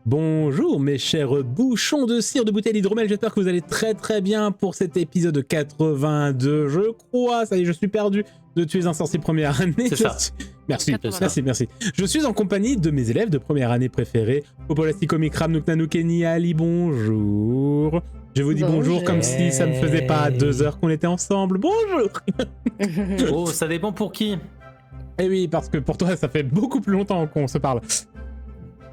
Bonjour mes chers bouchons de cire de bouteille d'hydromel, j'espère que vous allez très très bien pour cet épisode 82, je crois, ça y est, je suis perdu de Tuer un sorcier première année. C'est ça. Merci. Je suis en compagnie de mes élèves de première année préférés, Popolastic, Omikram, Nuknanouk et Niali, bonjour. Je vous dis bonjour comme si ça ne faisait pas 2 heures qu'on était ensemble, bonjour. Oh, ça dépend pour qui. Eh oui, parce que pour toi, ça fait beaucoup plus longtemps qu'on se parle.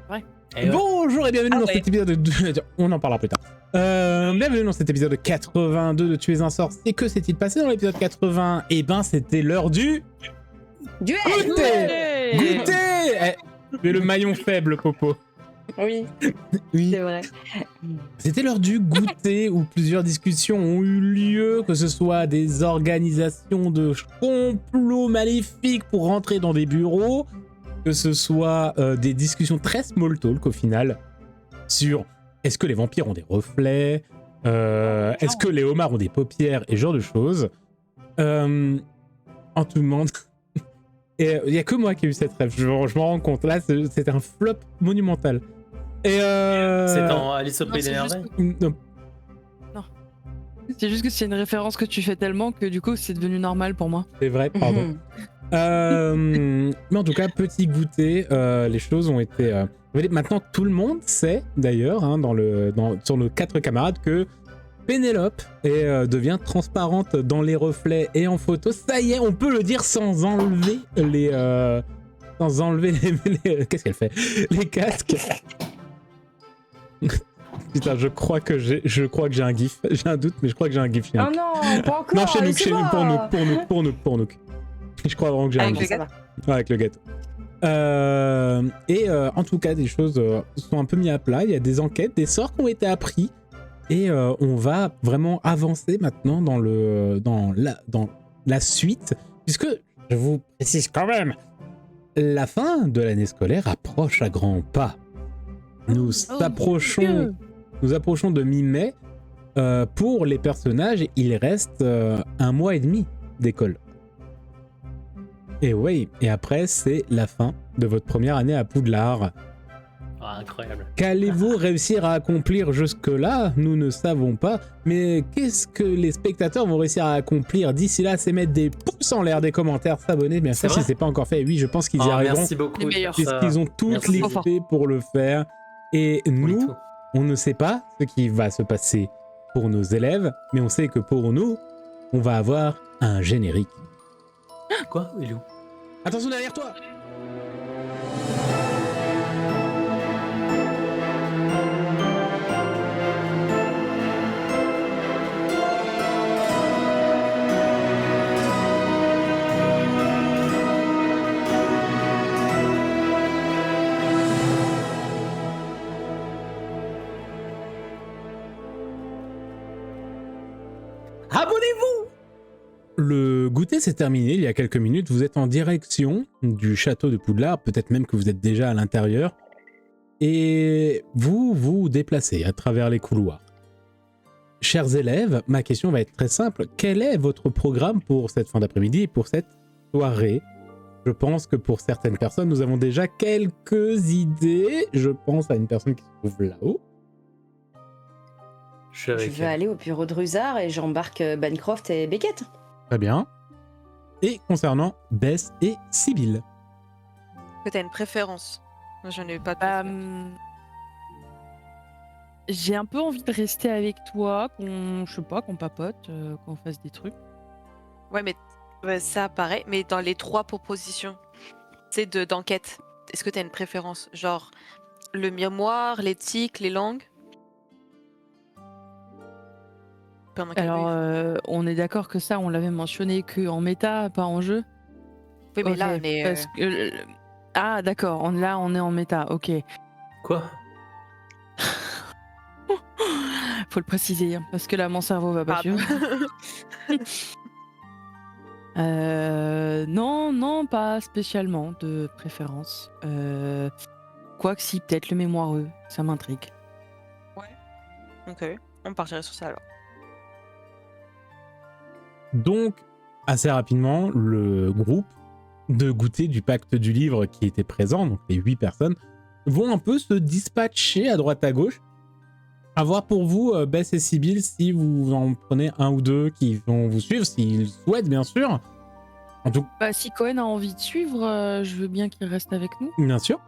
Ouais. Bonjour et bienvenue dans cet épisode de... On en parlera plus tard. Bienvenue dans cet épisode 82 de Tu es un sorcier. Que s'est-il passé dans l'épisode 80? Eh ben, c'était l'heure du... Duel. Goûter. Tu es le maillon faible, Popo. Oui, Oui. c'est vrai. C'était l'heure du goûter où plusieurs discussions ont eu lieu, que ce soit des organisations de complots maléfiques pour rentrer dans des bureaux, que ce soit des discussions très small talk au final sur est-ce que les vampires ont des reflets, est-ce que les homards ont des paupières et ce genre de choses. En tout le monde. Et il n'y a que moi qui ai eu cette rêve, je m'en rends compte. Là, c'était un flop monumental. Et C'est dans Alice au Pays des Merveilles. Non. C'est juste que c'est une référence que tu fais tellement que du coup c'est devenu normal pour moi. C'est vrai, pardon. Mais en tout cas, petit goûter, les choses ont été... Maintenant, tout le monde sait, d'ailleurs, hein, sur nos 4 camarades, que Pénélope devient transparente dans les reflets et en photo. Ça y est, on peut le dire sans enlever les... sans enlever les qu'est-ce qu'elle fait? Les casques. Putain, je crois que j'ai un gif. J'ai un doute, mais je crois que j'ai un gif. Oh non, pas encore. Non, chez nous, pour nous. Je crois vraiment que j'ai un Avec gif. le gâteau. Ouais, avec le gâteau. En tout cas, des choses sont un peu mises à plat. Il y a des enquêtes, des sorts qui ont été appris. Et on va vraiment avancer maintenant dans la suite. Puisque, je vous précise quand même, la fin de l'année scolaire approche à grands pas. Nous approchons de mi-mai. Pour les personnages, il reste 1 mois et demi d'école. Et oui, et après, c'est la fin de votre première année à Poudlard. Ah, incroyable. Qu'allez-vous réussir à accomplir jusque-là? Nous ne savons pas. Mais qu'est-ce que les spectateurs vont réussir à accomplir d'ici là? C'est mettre des pouces en l'air, des commentaires, s'abonner, bien sûr, si c'est pas encore fait. Oui, je pense qu'ils y arriveront. Merci beaucoup. Puisqu'ils ont toutes les clés pour le faire. Et nous, on ne sait pas ce qui va se passer pour nos élèves, mais on sait que pour nous, on va avoir un générique. Quoi? Il est où? Attention derrière toi! Abonnez-vous! Le goûter s'est terminé il y a quelques minutes. Vous êtes en direction du château de Poudlard, peut-être même que vous êtes déjà à l'intérieur. Et vous vous déplacez à travers les couloirs. Chers élèves, ma question va être très simple. Quel est votre programme pour cette fin d'après-midi et pour cette soirée? Je pense que pour certaines personnes, nous avons déjà quelques idées. Je pense à une personne qui se trouve là-haut. Je vais aller au bureau de Rusard et j'embarque Bancroft et Beckett. Très bien. Et concernant Bess et Sibylle. Est-ce que t'as une préférence? Moi, je n'ai pas de préférence. J'ai un peu envie de rester avec toi, qu'on papote, qu'on fasse des trucs. Ouais, mais ça pareil. Mais dans les 3 propositions, c'est d'enquête. Est-ce que t'as une préférence? Genre le mémoire, l'éthique, les langues? Alors, on est d'accord que ça, on l'avait mentionné qu'en méta, pas en jeu. Oui, mais Ok, là, on est... parce que... Ah, d'accord, là, on est en méta, ok. Quoi? Faut le préciser, hein, parce que là, mon cerveau va pas suivre. Non, pas spécialement de préférence. Quoique si, peut-être le mémoireux, ça m'intrigue. Ouais. Ok, on partirait sur ça alors. Donc, assez rapidement, le groupe de goûter du pacte du livre qui était présent, donc les 8 personnes, vont un peu se dispatcher à droite à gauche. À voir pour vous, Bess et Sibyl, si vous en prenez un ou deux qui vont vous suivre, s'ils souhaitent, bien sûr. En tout Bah, si Cohen a envie de suivre, je veux bien qu'il reste avec nous. bien sûr.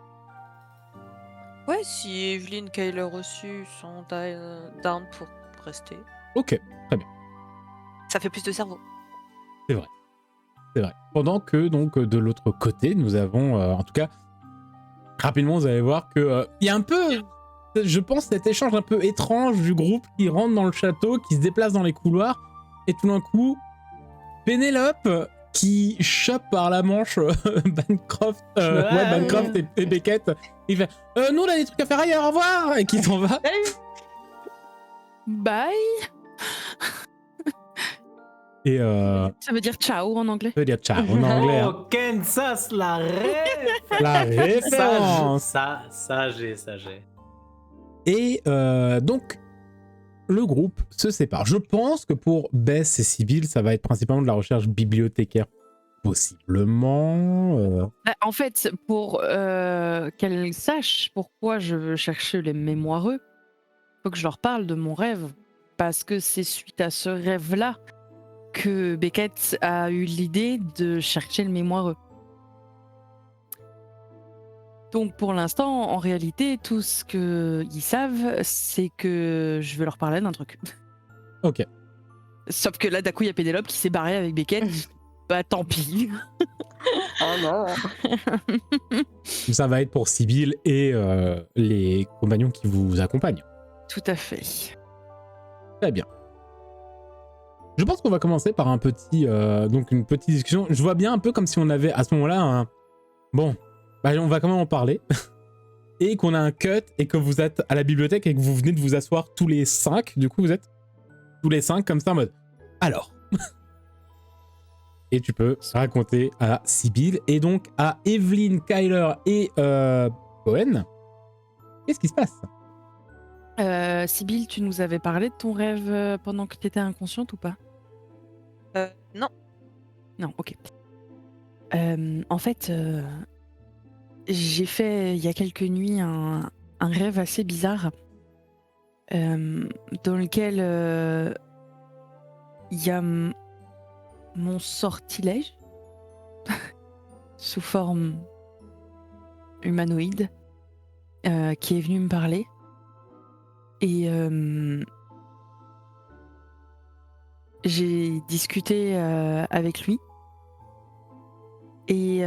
Ouais, si Evelyne, Kyler reçu sont down pour rester, Ok, ça fait plus de cerveau. c'est vrai. Pendant que, donc, de l'autre côté, nous avons, en tout cas, rapidement, vous allez voir que il y a un peu, je pense, cet échange un peu étrange du groupe qui rentre dans le château, qui se déplace dans les couloirs, et tout d'un coup, Pénélope qui chope par la manche Bancroft, Bancroft et Beckett. Il fait nous on a des trucs à faire ailleurs, au revoir, et qui s'en va. Bye. Et Ça veut dire ciao en anglais. je veux dire ciao en anglais. Hein. Oh, Kansas, la rêve. La référence. Ça j'ai. Et donc, le groupe se sépare. Je pense que pour Bess et Sibyl, ça va être principalement de la recherche bibliothécaire. Possiblement. Bah, en fait, pour qu'elles sachent pourquoi je veux chercher les mémoireux, faut que je leur parle de mon rêve. Parce que c'est suite à ce rêve-là que Beckett a eu l'idée de chercher le mémoireux. Donc pour l'instant, en réalité, tout ce qu'ils savent, c'est que je veux leur parler d'un truc. Ok. Sauf que là, d'un coup, il y a Pénélope qui s'est barrée avec Beckett. Bah tant pis. Oh non. Ça va être pour Sibyl et les compagnons qui vous accompagnent. Tout à fait. Très bien. Je pense qu'on va commencer par un petit, donc une petite discussion. Je vois bien un peu comme si on avait à ce moment-là un... Bon, bah on va quand même en parler. Et qu'on a un cut et que vous êtes à la bibliothèque et que vous venez de vous asseoir tous les 5. Du coup, vous êtes tous les 5 comme ça en mode... Alors. Et tu peux raconter à Sibyl et donc à Evelyn, Kyler et Cohen. Qu'est-ce qui se passe? Sibyl, tu nous avais parlé de ton rêve pendant que tu étais inconsciente ou pas? Non. Non, ok. En fait, j'ai fait il y a quelques nuits un rêve assez bizarre dans lequel il y a mon sortilège sous forme humanoïde qui est venu me parler. Et j'ai discuté avec lui et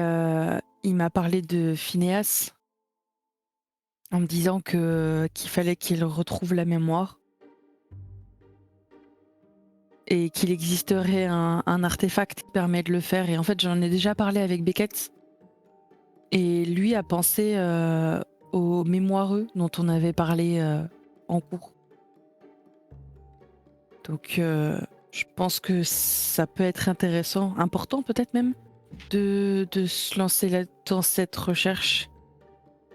il m'a parlé de Phineas en me disant qu'il fallait qu'il retrouve la mémoire et qu'il existerait un artefact qui permet de le faire. Et en fait, j'en ai déjà parlé avec Beckett et lui a pensé aux mémoireux dont on avait parlé en cours. Donc je pense que ça peut être intéressant, important peut-être même, de se lancer dans cette recherche.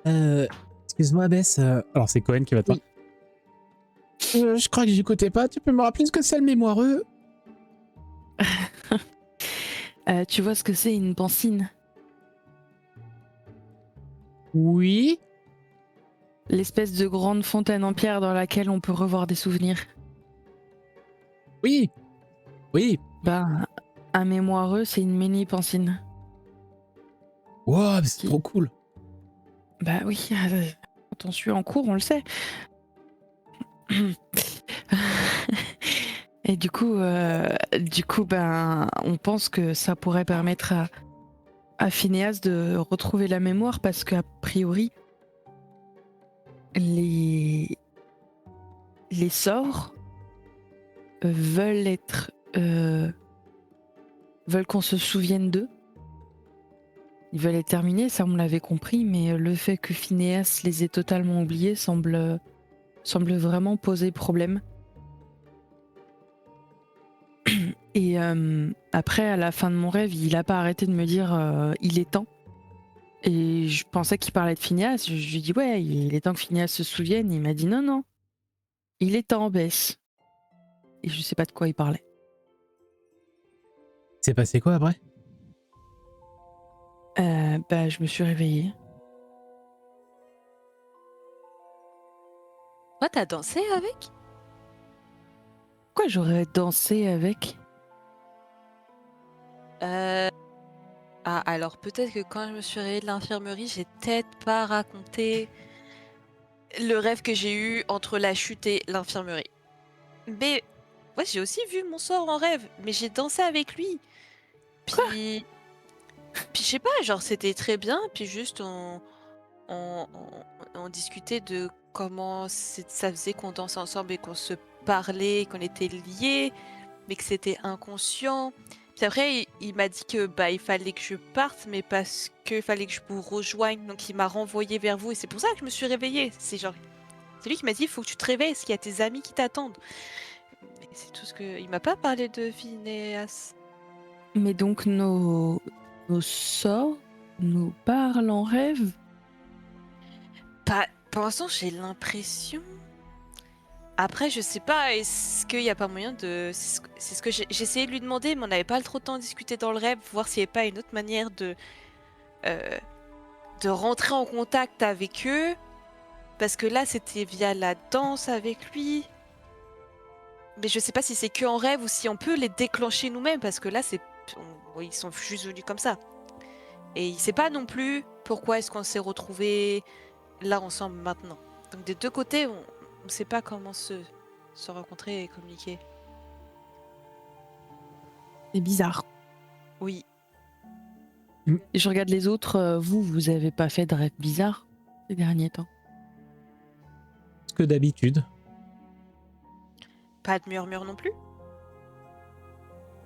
Excuse-moi, Bess. Alors, c'est Cohen qui va te parler. Je crois que j'écoutais pas. Tu peux me rappeler ce que c'est le mémoireux? Tu vois ce que c'est une pancine? Oui. L'espèce de grande fontaine en pierre dans laquelle on peut revoir des souvenirs. Oui. Oui. Ben, un mémoireux, c'est une mini-pancine. Wow, c'est trop cool. Bah oui, quand on suit en cours, on le sait. Et du coup, ben, on pense que ça pourrait permettre à Phineas de retrouver la mémoire parce qu'a priori, les sorts veulent qu'on se souvienne d'eux. Ils veulent être terminés, ça on l'avait compris, mais le fait que Phineas les ait totalement oubliés semble vraiment poser problème. Et après, à la fin de mon rêve, il a pas arrêté de me dire il est temps. Et je pensais qu'il parlait de Phineas. Je lui ai dit ouais, il est temps que Phineas se souvienne. Il m'a dit non, il est temps, Bess. Et je sais pas de quoi il parlait. C'est passé quoi après? Bah, je me suis réveillée. Toi, t'as dansé avec? Pourquoi j'aurais dansé avec? Ah, alors peut-être que quand je me suis réveillée de l'infirmerie, j'ai peut-être pas raconté le rêve que j'ai eu entre la chute et l'infirmerie. Mais ouais, j'ai aussi vu mon sort en rêve, mais j'ai dansé avec lui. Puis, puis je sais pas, genre c'était très bien, puis juste on discutait de comment ça faisait qu'on dansait ensemble et qu'on se parlait, qu'on était liés, mais que c'était inconscient. Puis après, il m'a dit que bah il fallait que je parte, mais parce qu'il fallait que je vous rejoigne, donc il m'a renvoyé vers vous et c'est pour ça que je me suis réveillée. C'est lui qui m'a dit il faut que tu te réveilles, parce qu'il y a tes amis qui t'attendent. Mais c'est tout ce que il m'a pas parlé de Phineas. Mais donc nos sorts nous parlent en rêve? Pas pour l'instant, j'ai l'impression. Après, je sais pas, est-ce qu'il y a pas moyen de. C'est ce que j'ai essayé de lui demander, mais on n'avait pas trop de temps de discuter dans le rêve, voir s'il n'y avait pas une autre manière euh, de rentrer en contact avec eux. Parce que là, c'était via la danse avec lui. Mais je sais pas si c'est que en rêve ou si on peut les déclencher nous-mêmes, parce que là, ils sont juste venus comme ça. Et il sait pas non plus pourquoi est-ce qu'on s'est retrouvés là ensemble maintenant. Donc des deux côtés, on ne sait pas comment se rencontrer et communiquer. C'est bizarre. Oui. Et je regarde les autres, vous avez pas fait de rêve bizarre ces derniers temps? Parce que d'habitude. Pas de murmure non plus.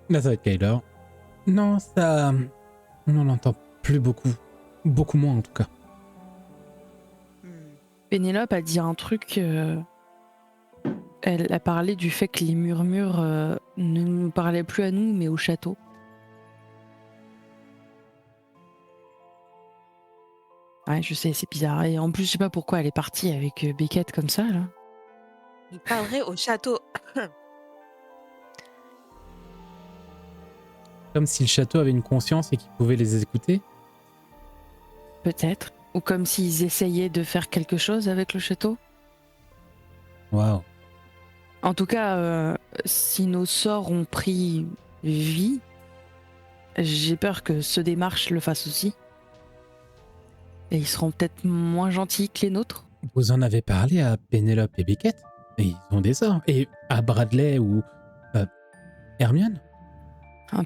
Là, ça va être Kyler. Non, ça... On n'en entend plus beaucoup. Beaucoup moins, en tout cas. Pénélope a dit un truc. Elle a parlé du fait que les murmures ne nous parlaient plus à nous, mais au château. Ouais, je sais, c'est bizarre. Et en plus, je sais pas pourquoi elle est partie avec Beckett comme ça, là. Il parlerait au château. Comme si le château avait une conscience et qu'il pouvait les écouter. Peut-être. Ou comme s'ils essayaient de faire quelque chose avec le château. Waouh. En tout cas, si nos sorts ont pris vie, j'ai peur que ceux des marches le fassent aussi. Et ils seront peut-être moins gentils que les nôtres. Vous en avez parlé à Pénélope et Beckett. Et ils ont des sorts. Et à Bradley ou Hermione.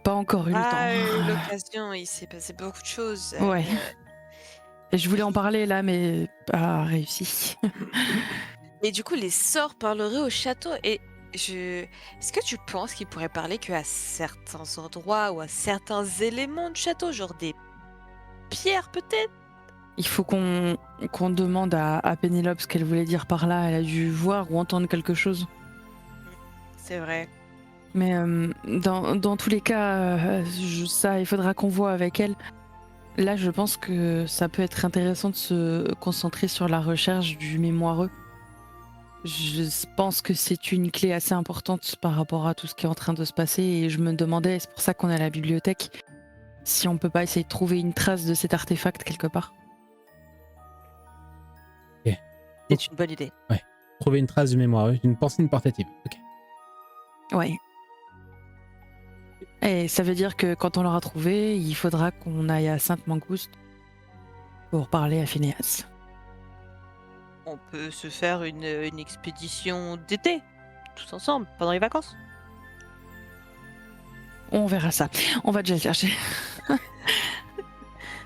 Pas encore eu le temps. L'occasion, il s'est passé beaucoup de choses. Ouais. Et je voulais en parler là, mais pas réussi. Et du coup, les sorts parleraient au château. Et est-ce que tu penses qu'ils pourraient parler qu'à certains endroits ou à certains éléments du château, genre des pierres peut-être? Il faut qu'on demande à Pénélope ce qu'elle voulait dire par là. Elle a dû voir ou entendre quelque chose. C'est vrai. Mais dans tous les cas, il faudra qu'on voit avec elle. Là, je pense que ça peut être intéressant de se concentrer sur la recherche du mémoireux. Je pense que c'est une clé assez importante par rapport à tout ce qui est en train de se passer. Et je me demandais, c'est pour ça qu'on est à la bibliothèque, si on peut pas essayer de trouver une trace de cet artefact quelque part. C'est une bonne idée. Ouais. Trouver une trace du mémoire, une pensée, une portative. Ok. Ouais. Et ça veut dire que quand on l'aura trouvé, il faudra qu'on aille à Sainte-Mangouste pour parler à Phineas. On peut se faire une expédition d'été, tous ensemble, pendant les vacances. On verra ça. On va déjà le chercher.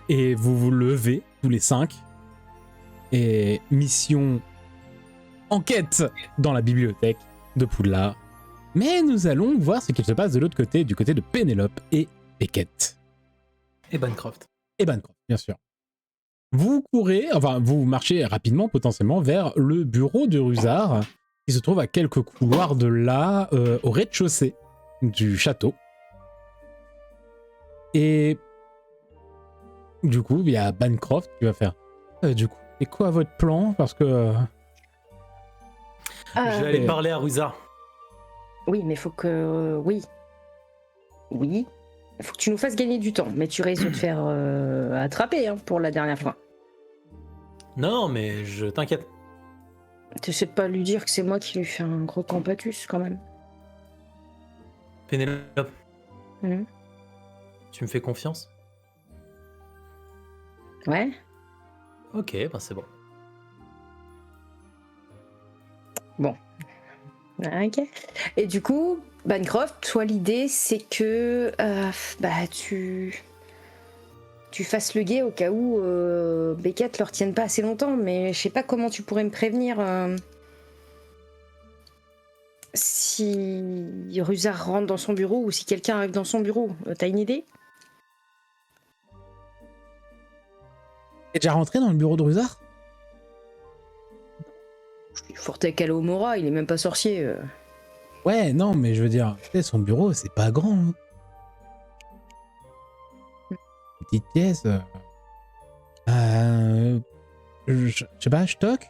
Et vous vous levez, tous les 5. Et mission enquête dans la bibliothèque de Poudlard. Mais nous allons voir ce qu'il se passe de l'autre côté, du côté de Pénélope et Beckett. Et Bancroft. Et Bancroft, bien sûr. Vous courez, enfin vous marchez rapidement potentiellement vers le bureau de Rusard, qui se trouve à quelques couloirs de là, au rez-de-chaussée du château. Et du coup, il y a Bancroft qui va faire. Du coup, c'est quoi votre plan? Parce que. Je vais aller parler à Rusard. Oui, mais faut que... oui. Oui. Il faut que tu nous fasses gagner du temps. Mais tu risques de te faire attraper pour la dernière fois. Non, mais je t'inquiète. T'essaies de pas lui dire que c'est moi qui lui fais un gros campatus quand même. Pénélope, Mhm. tu me fais confiance? Ouais. Ok, ben c'est bon. Ok. Et du coup, Bancroft, toi l'idée c'est que tu fasses le guet au cas où Beckett le retienne pas assez longtemps, mais je sais pas comment tu pourrais me prévenir si Rusard rentre dans son bureau ou si quelqu'un arrive dans son bureau. T'as une idée? T'es déjà rentré dans le bureau de Rusard? Je suis fort à Calomora, il est même pas sorcier. Ouais, non, mais je veux dire, tu sais, son bureau, c'est pas grand. Hein. Petite pièce. Je sais pas, je toque?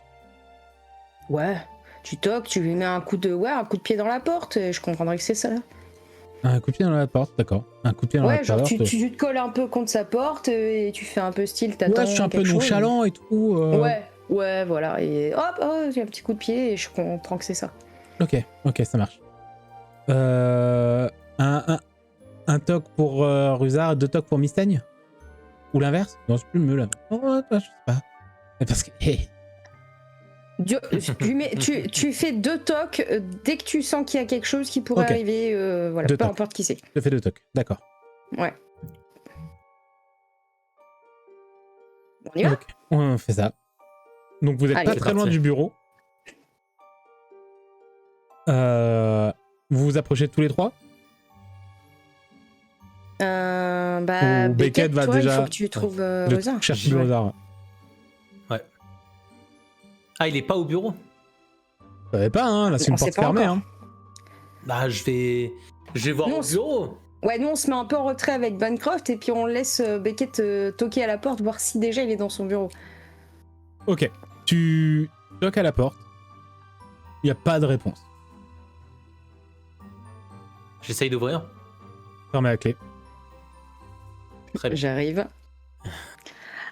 Ouais, tu toques, tu lui mets un coup de pied dans la porte, et je comprendrais que c'est ça. Un coup de pied dans la porte, d'accord. Un coup de pied dans la Ouais, genre porte. tu te colles un peu contre sa porte et tu fais un peu style, t'attends. Ouais, je suis un peu quelque chose. nonchalant et tout. Ouais, voilà. Et hop, oh, j'ai un petit coup de pied et je comprends que c'est ça. Ok, ça marche. Un toc pour Rusard et 2 tocs pour Mistaigne? Ou l'inverse? Non, c'est plus le mieux là. Oh, je sais pas. Mais parce que. Hey. Tu fais 2 tocs dès que tu sens qu'il y a quelque chose qui pourrait arriver. Voilà, Deux peu tocs. importe qui c'est. Je fais 2 tocs, d'accord. Ouais. On y va? Ok, on fait ça. Donc vous êtes Allez, pas c'est très loin parti. du bureau. Vous vous approchez tous les trois? Ou Beckett va toi, déjà. il faut que tu trouves Le Rusard. cherche le Rusard. Ah, il est pas au bureau? Vous savez pas, hein, là c'est On une sait porte pas fermée. encore. Hein. Bah, je vais voir Non, au bureau. Ouais, nous on se met un peu en retrait avec Bancroft et puis on laisse Beckett toquer à la porte, voir si déjà il est dans son bureau. Ok, tu toques à la porte. Il n'y a pas de réponse. J'essaye d'ouvrir. Fermez la clé. Très bien. J'arrive.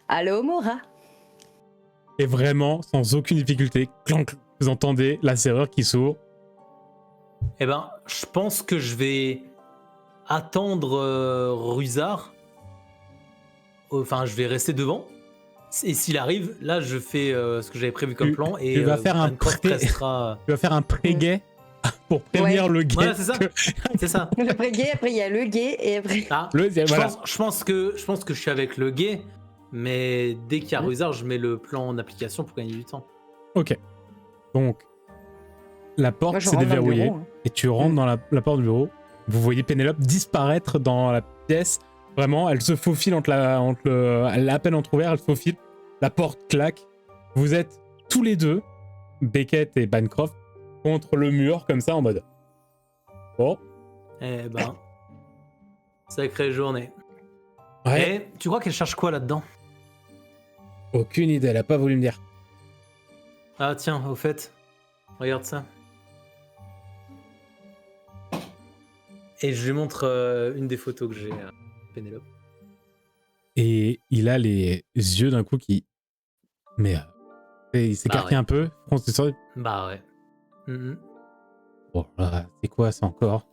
Allô, Mora? Et vraiment, sans aucune difficulté, clank, vous entendez la serrure qui s'ouvre. Eh ben, je pense que je vais attendre Rusard. Enfin, je vais rester devant. Et s'il arrive, là, je fais ce que j'avais prévu comme plan. Et tu vas faire un Bancroft pré- restera... Tu vas faire un pré-guet pour prévenir le guet. Voilà, c'est ça. C'est ça. Après gay, après il y a le gay et après. Ah, Voilà. je pense que je suis avec le guet, mais dès qu'il y a Rusard, je mets le plan en application pour gagner du temps. Ok. Donc, la porte Moi, je s'est rentre dans le déverrouillée bureau, hein. et tu rentres dans la porte du bureau. Vous voyez Pénélope disparaître dans la pièce. Vraiment, elle se faufile elle est à peine entrouverte, elle se faufile. La porte claque. Vous êtes tous les deux, Beckett et Bancroft, contre le mur comme ça en mode. Bon. Eh ben, sacrée journée. Ouais. Et tu crois qu'elle cherche quoi là-dedans? Aucune idée, elle a pas voulu me dire. Ah tiens, au fait, regarde ça. Et je lui montre une des photos que j'ai à Pénélope. Et il a les yeux d'un coup qui. Mais. Il s'écarquille un peu. C'est ça. Bah ouais. Mhm. Bon, c'est quoi ça encore?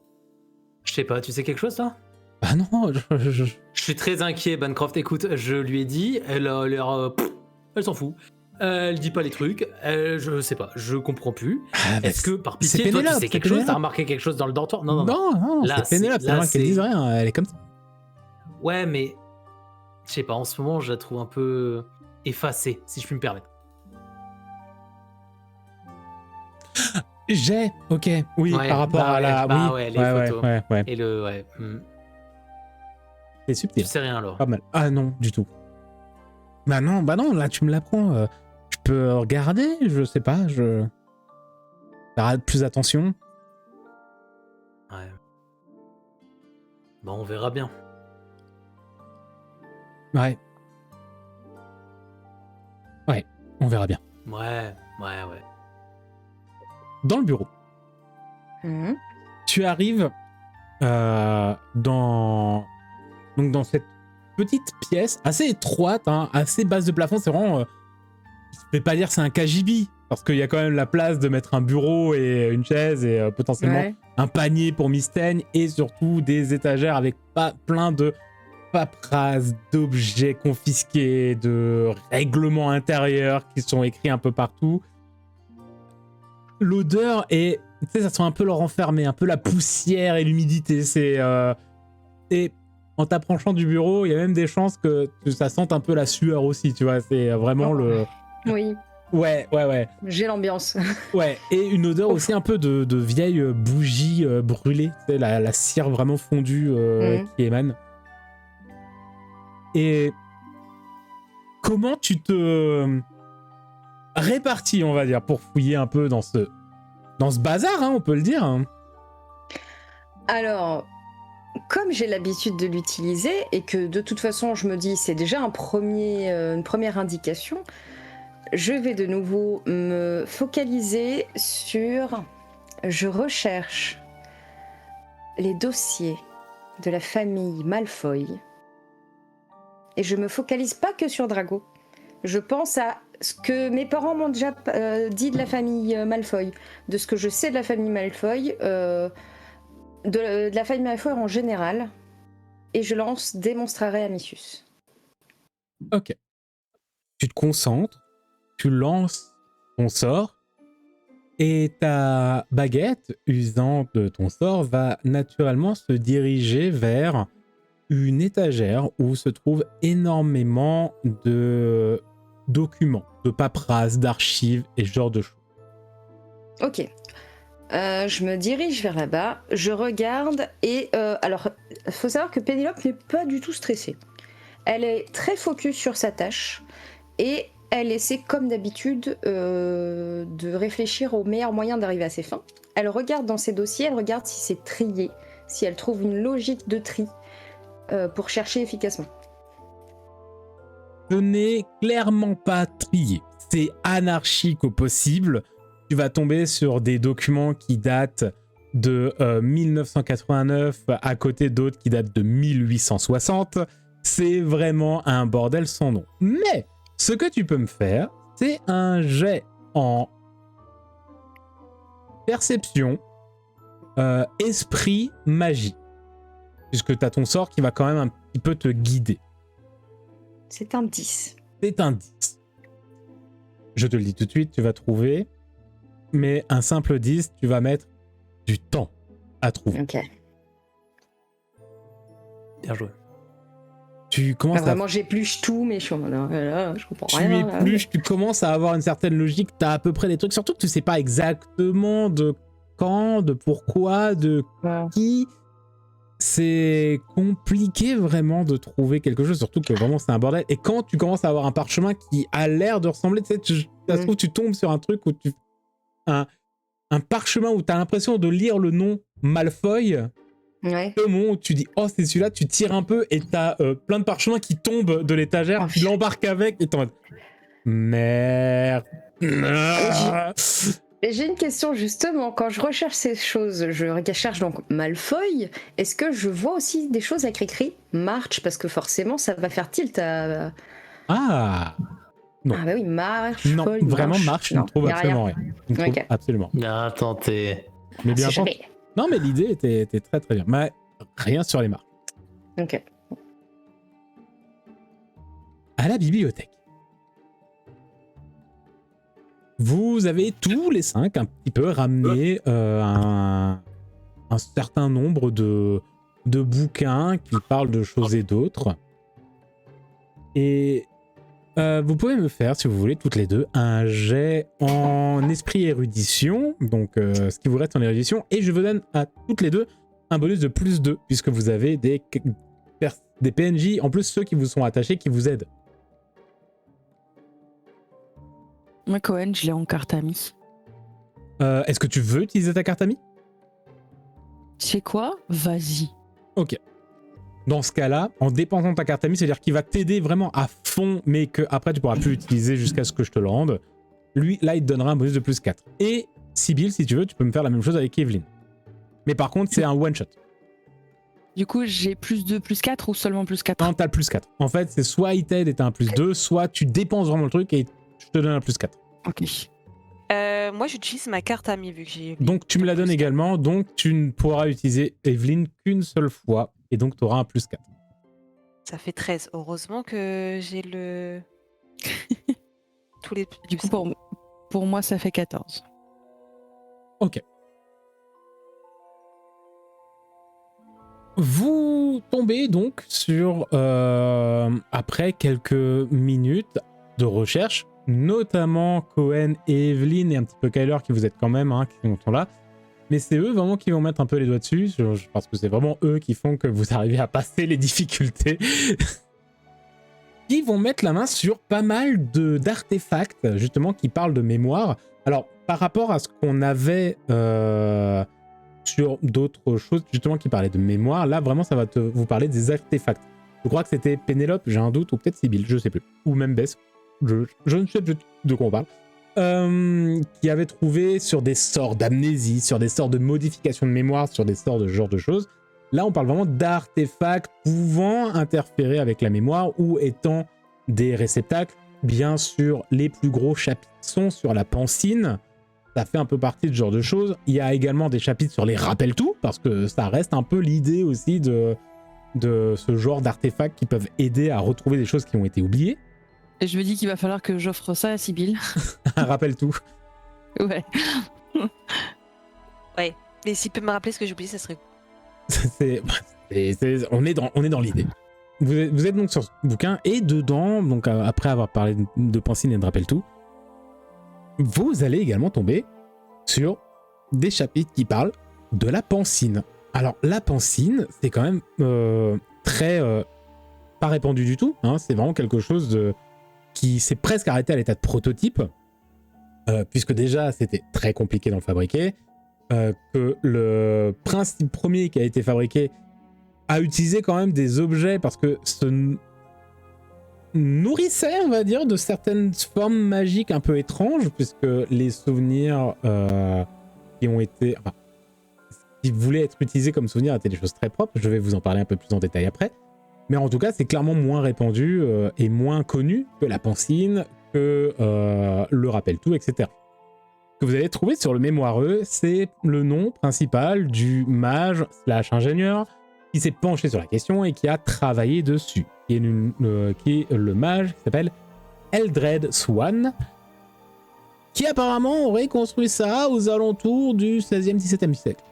Je sais pas, tu sais quelque chose là? Ah non, Je suis très inquiet, Bancroft. Écoute, je lui ai dit, elle a l'air... elle s'en fout. Elle dit pas les trucs, je sais pas, je comprends plus. Ah, Est-ce que par pitié, c'est toi tu Pénélope, sais c'est quelque chose? Pénélope. T'as remarqué quelque chose dans le dortoir? Non. Non, Là, c'est Pénélope, c'est normal qu'elle dise rien, elle est comme ça. Ouais, mais je sais pas, en ce moment, je la trouve un peu effacée, si je puis me permettre. Ok, oui, Ouais, par rapport bah à la. ouais, bah oui, ouais, les photos. ouais. Et le... Ouais. C'est Tu subtil. sais rien, alors. Pas mal. Ah non, du tout. Bah non, là tu me l'apprends. Je peux regarder, je sais pas, je. Faire plus attention. Ouais. Bon, on verra bien. Ouais. Ouais, on verra bien. Ouais. Dans le bureau, Mhm. tu arrives dans cette petite pièce assez étroite, hein, assez basse de plafond. C'est vraiment, je vais pas dire c'est un KGB, Parce qu'il y a quand même la place de mettre un bureau et une chaise et potentiellement Ouais. un panier pour Mystaigne et surtout des étagères avec plein de paperasse, d'objets confisqués, de règlements intérieurs qui sont écrits un peu partout. L'odeur est... Tu sais, ça sent un peu le renfermé, un peu la poussière et l'humidité. Et en t'approchant du bureau, il y a même des chances que ça sente un peu la sueur aussi, tu vois. C'est vraiment le... Oui, Ouais. j'ai l'ambiance. Ouais, et une odeur aussi un peu de vieille bougie brûlée, tu sais, la cire vraiment fondue qui émane. Et comment tu te répartis, on va dire, pour fouiller un peu dans ce bazar, hein, on peut le dire. Hein. Alors, comme j'ai l'habitude de l'utiliser et que de toute façon je me dis c'est déjà une première indication, je vais de nouveau me focaliser sur... Je recherche les dossiers de la famille Malfoy. Et je me focalise pas que sur Drago. Je pense à ce que mes parents m'ont déjà dit de la famille Malfoy, de ce que je sais de la famille Malfoy, de la famille Malfoy en général. Et je lance Démonstrare Amissus. Ok. Tu te concentres, tu lances ton sort, et ta baguette, usant de ton sort, va naturellement se diriger vers une étagère où se trouvent énormément de documents, de paperasses, d'archives et ce genre de choses. Ok. Je me dirige vers là-bas, je regarde et... alors, il faut savoir que Pénélope n'est pas du tout stressée. Elle est très focus sur sa tâche et elle essaie, comme d'habitude, de réfléchir au meilleur moyen d'arriver à ses fins. Elle regarde dans ses dossiers, elle regarde si c'est trié, si elle trouve une logique de tri pour chercher efficacement. Ce n'est clairement pas trié. C'est anarchique au possible. Tu vas tomber sur des documents qui datent de 1989 à côté d'autres qui datent de 1860. C'est vraiment un bordel sans nom. Mais ce que tu peux me faire, c'est un jet en perception, esprit, magie. Puisque tu as ton sort qui va quand même un petit peu te guider. C'est un 10. C'est un 10. Je te le dis tout de suite, tu vas trouver. Mais un simple 10, tu vas mettre du temps à trouver. Ok. Bien joué. Tu commences Vraiment, j'épluche tout, mais je suis en mode, là, je comprends tu rien. là. épluches, tu commences à avoir une certaine logique, tu as à peu près des trucs, surtout que tu sais pas exactement de quand, de pourquoi, de Ouais. qui. C'est compliqué vraiment de trouver quelque chose, surtout que vraiment c'est un bordel. Et quand tu commences à avoir un parchemin qui a l'air de ressembler, tu sais, ça se trouve, tu tombes sur un truc où un parchemin où tu as l'impression de lire le nom Malfoy. Ouais. Au moment où tu dis oh c'est celui-là, tu tires un peu et t'as plein de parchemins qui tombent de l'étagère, Oh, tu l'embarques avec et t'es en mode merde. Et j'ai une question justement, quand je recherche ces choses, je cherche donc Malfoy, est-ce que je vois aussi des choses avec écrit March, parce que forcément ça va faire tilt à... Ah non. Ah bah oui, March, Non, Foy, vraiment March, tu ne Non, trouves y a absolument rien. Tu ne trouves Ok. absolument. Bien tenté. Mais bien C'est entendu. jamais. Non mais l'idée était très très bien. Mais rien sur les marques. Ok. À la bibliothèque. Vous avez tous les 5 un petit peu ramené un certain nombre de bouquins qui parlent de choses et d'autres. Et vous pouvez me faire, si vous voulez, toutes les deux, un jet en esprit érudition, donc ce qui vous reste en érudition, et je vous donne à toutes les deux un bonus de plus 2, puisque vous avez des PNJ, en plus ceux qui vous sont attachés, qui vous aident. Moi, Cohen, je l'ai en carte amie. Est-ce que tu veux utiliser ta carte amie ? Tu sais quoi ? Vas-y. Ok. Dans ce cas-là, en dépensant ta carte amie, c'est-à-dire qu'il va t'aider vraiment à fond, mais que après tu pourras plus l'utiliser jusqu'à ce que je te le rende. Lui, là, il te donnera un bonus de plus 4. Et Sibyl, si tu veux, tu peux me faire la même chose avec Evelyn. Mais par contre, c'est un one-shot. Du coup, j'ai plus 2, plus 4 ou seulement plus 4 ? Non, t'as le plus 4. En fait, c'est soit il t'aide et t'as un plus 2, soit tu dépenses vraiment le truc et je te donne un plus 4. Ok. Moi, j'utilise ma carte amie vu que j'ai. Donc tu me la donnes également, donc tu ne pourras utiliser Evelyne qu'une seule fois, et donc tu auras un +4. Ça fait 13. Heureusement que j'ai le. Tous les. Du coup, pour moi, ça fait 14. Ok. Vous tombez donc sur, après quelques minutes de recherche, notamment Cohen et Evelyne et un petit peu Kyler qui vous êtes quand même, qui sont là, mais c'est eux vraiment qui vont mettre un peu les doigts dessus, parce que c'est vraiment eux qui font que vous arrivez à passer les difficultés. Ils vont mettre la main sur pas mal d'artefacts, justement, qui parlent de mémoire. Alors, par rapport à ce qu'on avait sur d'autres choses, justement, qui parlaient de mémoire, là, vraiment, ça va vous parler des artefacts. Je crois que c'était Pénélope, j'ai un doute, ou peut-être Sibylle, je sais plus. Ou même Bess, je ne sais plus de quoi on parle. Qui avait trouvé sur des sorts d'amnésie, sur des sorts de modification de mémoire, sur des sorts de ce genre de choses. Là, on parle vraiment d'artefacts pouvant interférer avec la mémoire ou étant des réceptacles. Bien sûr, les plus gros chapitres sont sur la pancine. Ça fait un peu partie de ce genre de choses. Il y a également des chapitres sur les rappels-tout, parce que ça reste un peu l'idée aussi de ce genre d'artefacts qui peuvent aider à retrouver des choses qui ont été oubliées. Et je me dis qu'il va falloir que j'offre ça à Sibylle. Un rappel-tout. Ouais. Ouais. Mais s'il peut me rappeler ce que j'ai oublié, ça serait. On est dans l'idée. Vous êtes donc sur ce bouquin et dedans, donc après avoir parlé de pancine et de rappel-tout, vous allez également tomber sur des chapitres qui parlent de la pancine. Alors la pancine, c'est quand même très pas répandu du tout. C'est vraiment quelque chose qui s'est presque arrêté à l'état de prototype, puisque déjà c'était très compliqué d'en fabriquer. Que le principe premier qui a été fabriqué a utilisé quand même des objets parce que se nourrissait, on va dire, de certaines formes magiques un peu étranges, puisque les souvenirs qui ont été... Enfin, qui voulaient être utilisés comme souvenirs étaient des choses très propres. Je vais vous en parler un peu plus en détail après. Mais en tout cas, c'est clairement moins répandu et moins connu que la pancine, que le rappel-tout, etc. Que vous allez trouver sur le mémoireux, c'est le nom principal du mage / ingénieur qui s'est penché sur la question et qui a travaillé dessus, qui est le mage qui s'appelle Eldred Swan, qui apparemment aurait construit ça aux alentours du 16e, 17e siècle.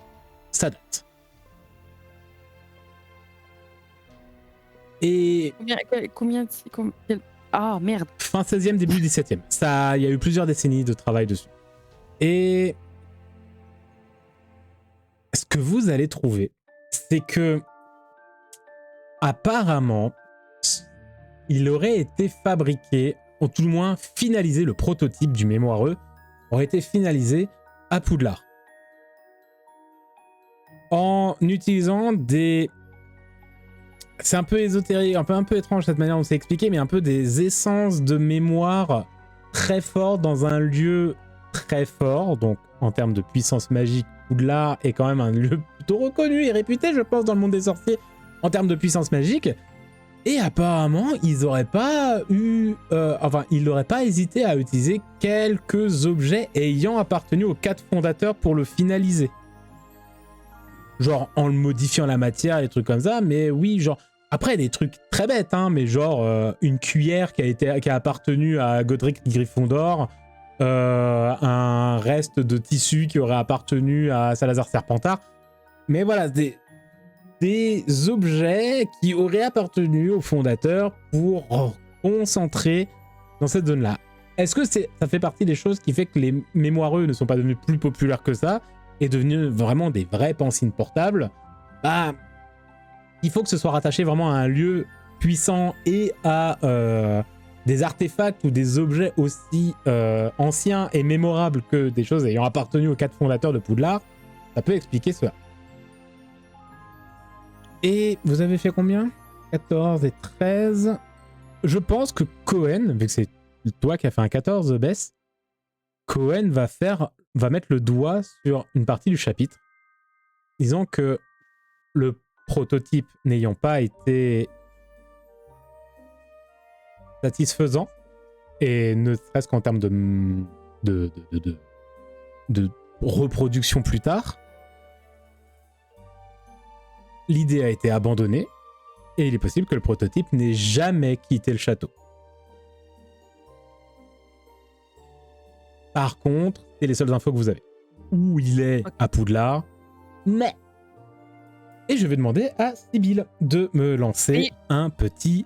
Ça date. Et... Combien Ah, merde. Fin 16e, début 17e. Il y a eu plusieurs décennies de travail dessus. Et ce que vous allez trouver, c'est que apparemment, il aurait été fabriqué, ou tout le moins finalisé, le prototype du mémoireux aurait été finalisé à Poudlard. En utilisant des... C'est un peu ésotérique, un peu étrange cette manière dont c'est expliqué, mais un peu des essences de mémoire très fortes dans un lieu très fort, donc en termes de puissance magique, Poudlard est quand même un lieu plutôt reconnu et réputé, je pense, dans le monde des sorciers en termes de puissance magique. Et apparemment, ils n'auraient pas hésité à utiliser quelques objets ayant appartenu aux 4 fondateurs pour le finaliser. Genre en le modifiant la matière, des trucs comme ça, mais oui, genre... Après, des trucs très bêtes, mais genre une cuillère qui a appartenu à Godric Gryffondor, un reste de tissu qui aurait appartenu à Salazar Serpentard. Mais voilà, des objets qui auraient appartenu aux fondateurs pour concentrer dans cette zone-là. Est-ce que ça fait partie des choses qui fait que les mémoireux ne sont pas devenus plus populaires que ça et devenus vraiment des vraies pancines portables? Bah, il faut que ce soit rattaché vraiment à un lieu puissant et à des artefacts ou des objets aussi anciens et mémorables que des choses ayant appartenu aux 4 fondateurs de Poudlard. Ça peut expliquer cela. Et vous avez fait combien? 14 et 13. Je pense que Cohen, vu que c'est toi qui as fait un 14, Bess, Cohen va mettre le doigt sur une partie du chapitre, disant que le prototype n'ayant pas été satisfaisant, et ne serait-ce qu'en termes de reproduction plus tard. L'idée a été abandonnée et il est possible que le prototype n'ait jamais quitté le château. Par contre, c'est les seules infos que vous avez. Où il est à Poudlard, mais... Et je vais demander à Sybille de me lancer un petit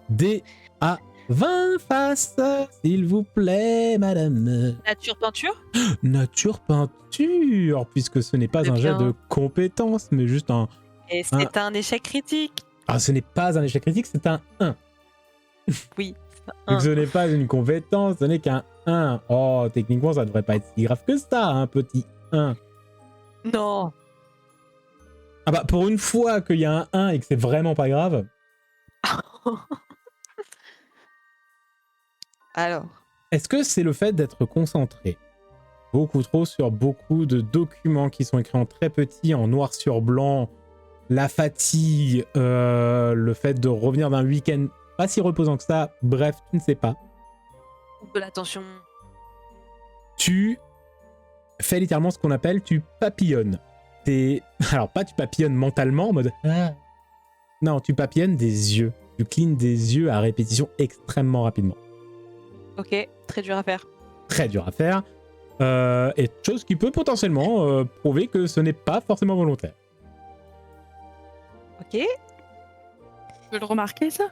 dé à 20 faces, s'il vous plaît, madame. Nature peinture. Nature peinture, puisque ce n'est pas C'est un jet bien. de compétence, mais juste un... Et c'est un échec critique. Ah, ce n'est pas un échec critique, c'est un 1. Oui. Donc ce n'est pas une compétence, ce n'est qu'un 1. Oh, techniquement, ça devrait pas être si grave que ça, un petit 1. Non. Ah bah, pour une fois qu'il y a un 1 et que c'est vraiment pas grave... Alors. Est-ce que c'est le fait d'être concentré beaucoup trop sur beaucoup de documents qui sont écrits en très petit, en noir sur blanc, la fatigue, le fait de revenir d'un week-end pas si reposant que ça, bref, tu ne sais pas. De l'attention. Tu fais littéralement ce qu'on appelle tu papillonnes. Alors pas tu papillonnes mentalement en mode non, tu papillonnes des yeux. Tu clignes des yeux à répétition extrêmement rapidement. Ok, très dur à faire. Très dur à faire. Et chose qui peut potentiellement prouver que ce n'est pas forcément volontaire. Ok. Tu peux le remarquer, ça?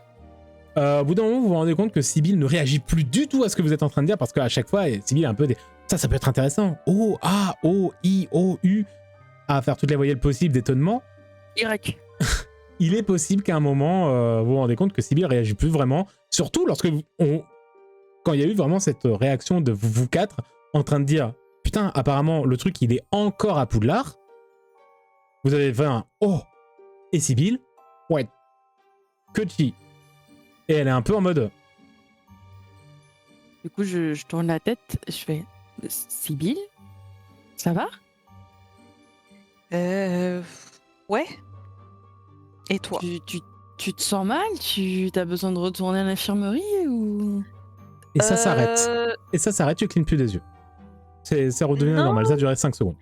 Au bout d'un moment, vous vous rendez compte que Sybille ne réagit plus du tout à ce que vous êtes en train de dire parce qu'à chaque fois, Sybille a un peu des... Ça peut être intéressant. O, A, O, I, O, U. À faire toutes les voyelles possibles d'étonnement. Y. Il est possible qu'à un moment, vous vous rendez compte que Sybille ne réagit plus vraiment. Surtout lorsque quand il y a eu vraiment cette réaction de vous quatre en train de dire « Putain, apparemment, le truc, il est encore à Poudlard. » Vous avez fait un « Oh !» Et Sybille, ouais, que chi. Et elle est un peu en mode... Du coup, je tourne la tête, je fais Sybille, ça va? Ouais. Et toi? Tu te sens mal? Tu as besoin de retourner à l'infirmerie ou... Et ça s'arrête. Et ça s'arrête, tu clignes plus des yeux. C'est redevenu Non. normal, ça a duré 5 secondes.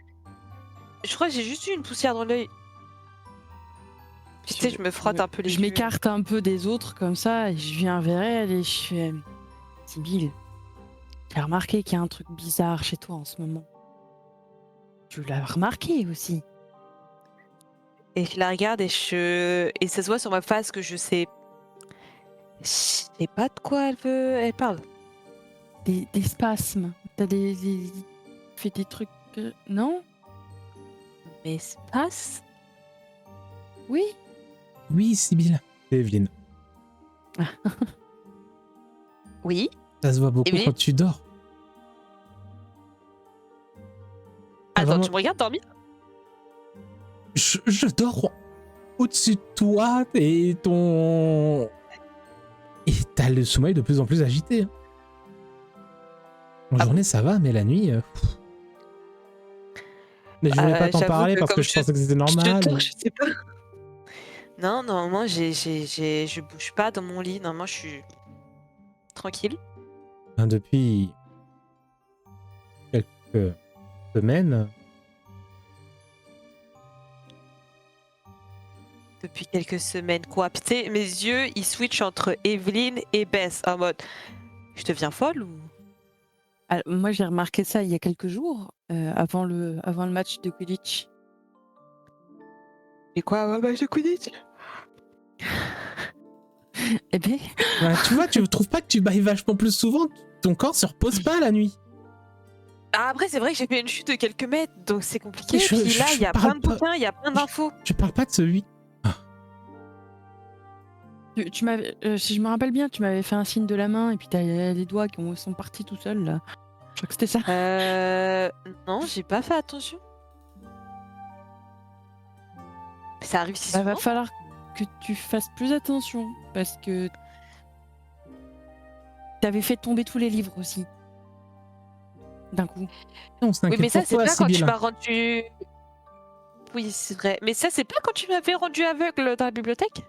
Je crois que j'ai juste eu une poussière dans l'œil. Tu sais, je me frotte un peu les Je yeux. m'écarte un peu des autres comme ça, et je viens vers elle et je fais Sybille, j'ai remarqué qu'il y a un truc bizarre chez toi en ce moment. Tu l'as remarqué aussi. Et je la regarde et et ça se voit sur ma face que je sais pas de quoi elle parle. Des spasmes. T'as fait des trucs... Non? Mais se passe. Oui? Oui, Sybille. C'est Evelyne. Oui. Ça se voit beaucoup Evelyne quand tu dors. Attends, vraiment- tu me regardes dormir? Je dors au-dessus de toi et ton... Et t'as le sommeil de plus en plus agité. Hein. En Ah journée, ça va, mais la nuit... Mais je voulais pas t'en j'avoue parler que parce comme que je pensais que c'était normal. Je sais pas. Non, normalement, je bouge pas dans mon lit. Normalement, je suis tranquille. Hein, depuis quelques semaines, Depuis quelques semaines, quoi. Puis, tu sais, mes yeux, ils switchent entre Evelyne et Bess. En mode, je deviens folle ou... Alors, moi, j'ai remarqué ça il y a quelques jours, avant le match de Quidditch. Et quoi, ouais, bah, je connais. Eh bien, ouais, tu vois, tu trouves pas que tu bailles vachement plus souvent? Ton corps se repose pas la nuit. Ah, après, c'est vrai que j'ai fait une chute de quelques mètres, donc c'est compliqué. Mais je- Puis là, je il y a parle plein de pas- bouquins, il y a plein d'infos. Je parle pas de ce 8. tu m'avais, si je me rappelle bien, tu m'avais fait un signe de la main et puis t'as les doigts qui sont partis tout seuls là. Je crois que c'était ça. Non, j'ai pas fait attention. Ça arrive si Bah, souvent. va falloir que tu fasses plus attention parce que t'avais fait tomber tous les livres aussi. D'un coup. On Oui, s'inquiète mais ça, pour c'est toi, pas quand tu Sybille. m'as rendu... Oui, c'est vrai. Mais ça, c'est pas quand tu m'avais rendu aveugle dans la bibliothèque?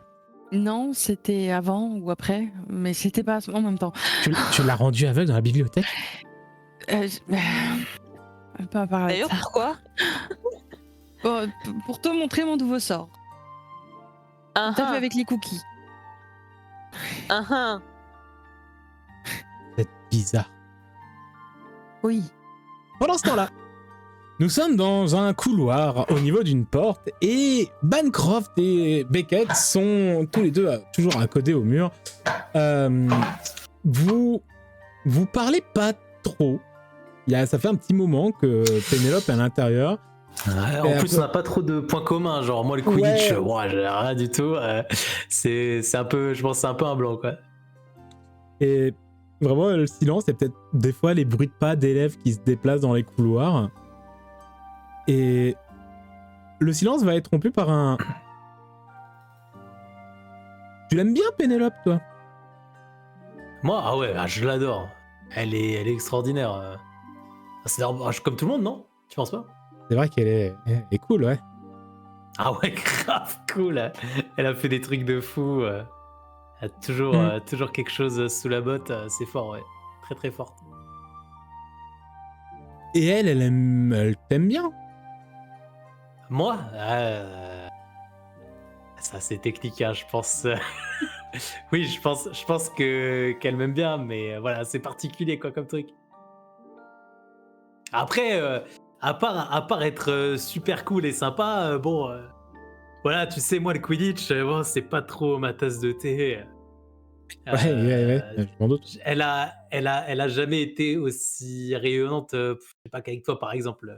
Non, c'était avant ou après, mais c'était pas en même temps. Tu l'as rendu aveugle dans la bibliothèque? On va pas parler de D'ailleurs, ça. pourquoi? Bon, pour te montrer mon nouveau sort. T'as vu avec les cookies. C'est bizarre. Oui. Pendant ce temps-là, nous sommes dans un couloir au niveau d'une porte et Bancroft et Beckett sont tous les deux toujours accolés au mur. Vous parlez pas trop. Ça fait un petit moment que Pénélope est à l'intérieur. Ouais, en plus, on n'a pas trop de points communs. Genre, moi, le Quidditch, j'ai rien du tout. C'est un peu, je pense, que c'est un peu un blanc, quoi. Et vraiment, le silence, c'est peut-être des fois les bruits de pas d'élèves qui se déplacent dans les couloirs. Et le silence va être rompu par un... Tu l'aimes bien, Pénélope, toi? Moi, ah ouais, je l'adore. Elle est extraordinaire. C'est comme tout le monde, non? Tu penses pas? C'est vrai qu'elle est cool, ouais. Ah ouais, grave cool. Elle a fait des trucs de fou. Elle a toujours quelque chose sous la botte. C'est fort, ouais. Très très forte. Et elle t'aime bien. Moi, ça c'est technique, hein, je pense. Oui, je pense qu'elle m'aime bien, mais voilà, c'est particulier quoi comme truc. Après, à part être super cool et sympa, voilà, tu sais, moi le Quidditch, bon, c'est pas trop ma tasse de thé. Ouais, je m'en doute. Elle a jamais été aussi rayonnante, je sais pas qu'avec toi par exemple.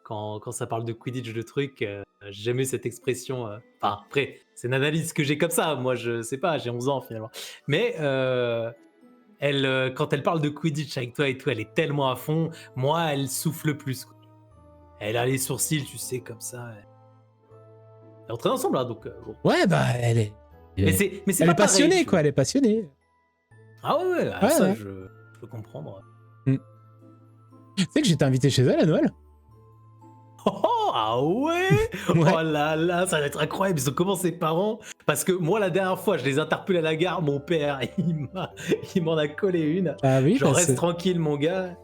Quand ça parle de Quidditch, de trucs, j'ai jamais eu cette expression. Enfin, après, c'est une analyse que j'ai comme ça. Moi, je sais pas, j'ai 11 ans finalement. Mais quand elle parle de Quidditch avec toi et tout, elle est tellement à fond. Moi, elle souffle plus, quoi. Elle a les sourcils, tu sais, comme ça. Elle est entraîne ensemble, hein, donc bon. Ouais, bah, elle est Mais c'est elle pas est passionnée, pareil, quoi. Elle est passionnée. Ah ouais, Ouais, ça, ouais. je peux comprendre. Tu sais que j'étais invité chez elle à Noël? Oh, ah ouais, Ouais. Oh là là, ça va être incroyable. Ils ont comment ses parents? Parce que moi, la dernière fois, je les interpelle à la gare. Mon père, il m'en a collé une. Ah oui, Genre, bah, reste tranquille, mon gars.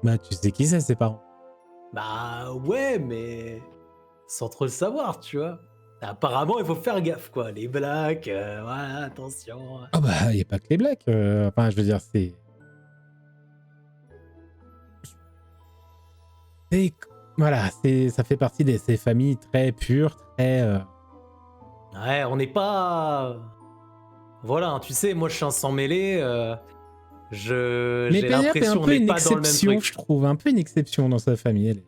bah, tu sais qui c'est, ses parents. Bah ouais, mais sans trop le savoir, tu vois. Apparemment, il faut faire gaffe, quoi. Les blacks, voilà, attention. Ah bah, y a pas que les blacks. Enfin, je veux dire, c'est... Voilà, ça fait partie de ces familles très pures, très... Ouais, on n'est pas... Voilà, hein, tu sais, moi, je suis un sang mêlé. Mais J'ai Pénélope est un l'impression qu'on peu n'est une pas dans le même exception, truc. je trouve. Un peu une exception dans sa famille, elle est.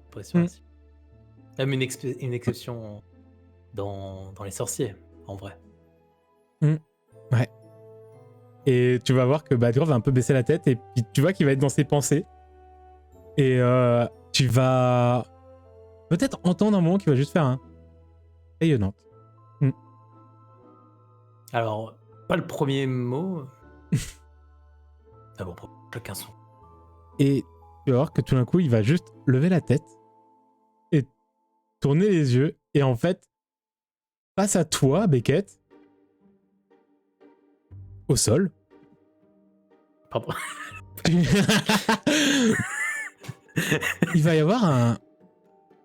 Impression aussi. Même une exception dans les sorciers, en vrai. Ouais. Et tu vas voir que Badger va un peu baisser la tête et puis tu vois qu'il va être dans ses pensées. Et tu vas peut-être entendre un moment qu'il va juste faire un rayonnante. Alors, pas le premier mot. Ah bon, chacun son. Et tu vas voir que tout d'un coup, il va juste lever la tête et tourner les yeux. Et en fait, face à toi, Beckett, au sol, Pardon. il va y avoir un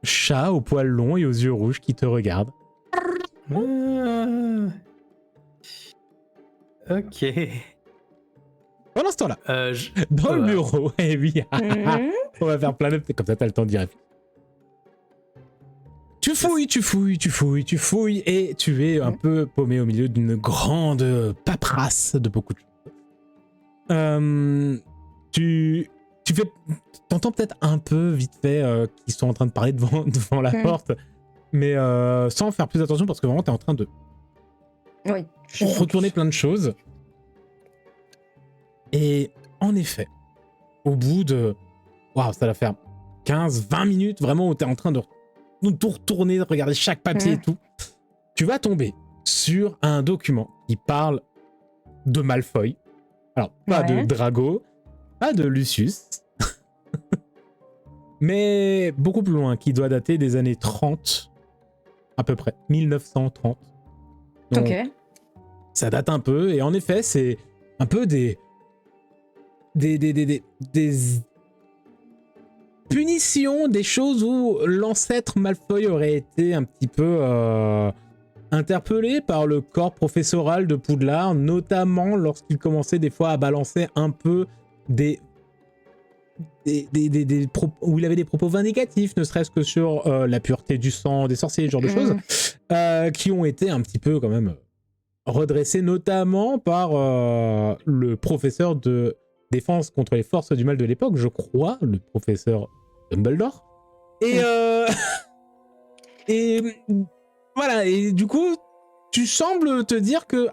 chat aux poils longs et aux yeux rouges qui te regarde. Ok. Pendant ce temps-là, Je- dans le ouais. bureau, eh oui, on va faire plein de... Comme ça, t'as le temps d'y réfléchir. Tu fouilles, et tu es un peu paumé au milieu d'une grande paperasse de beaucoup de choses. T'entends peut-être un peu vite fait qu'ils sont en train de parler devant la porte, mais sans faire plus attention parce que vraiment t'es en train de retourner plein de choses. Et en effet, au bout de... Waouh, ça va faire 15-20 minutes vraiment où t'es en train de tout retourner, de regarder chaque papier et tout. Tu vas tomber sur un document qui parle de Malfoy. Alors, pas de Drago, pas de Lucius, mais beaucoup plus loin, qui doit dater des années 30, à peu près, 1930. Donc, ça date un peu, et en effet, c'est un peu des des punitions, des choses où l'ancêtre Malfoy aurait été un petit peu interpellé par le corps professoral de Poudlard, notamment lorsqu'il commençait des fois à balancer un peu où il avait des propos vindicatifs, ne serait-ce que sur la pureté du sang des sorciers, ce genre de choses, qui ont été un petit peu quand même redressés, notamment par le professeur de défense contre les forces du mal de l'époque, je crois, le professeur Dumbledore. Et voilà, et du coup, tu sembles te dire que